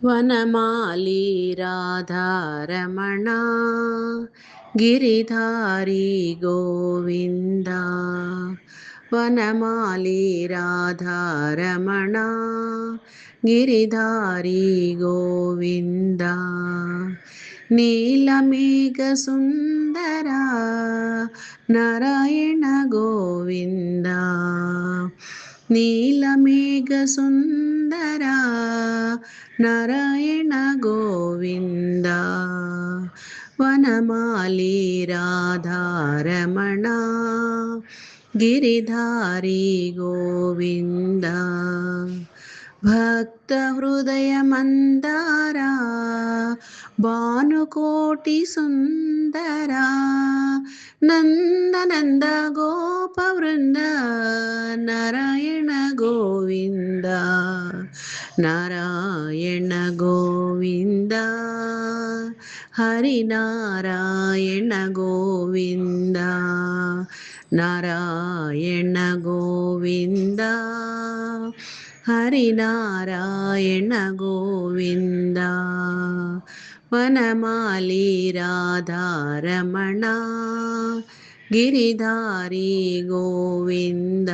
వనమాలి రాధారమణ గిరిధారి గోవింద. వనమాలి రాధారమణ గిరిధారి గోవింద. నీలమేఘ సుందర నారాయణ గోవింద. నీలమేఘ సుందర నారాయణ గోవింద. వనమాలి రాధారమణ గిరిధారి గోవింద. భక్త హృదయ మందారా భానుకోటి సుందరా నందనంద గోప వృంద నారాయణ గోవింద. నారాయణ గోవింద హరి నారాయణ గోవింద. నారాయణ గోవింద హరి నారాయణ గోవింద. వనమాలి రాధారమణ గిరిధారి గోవింద.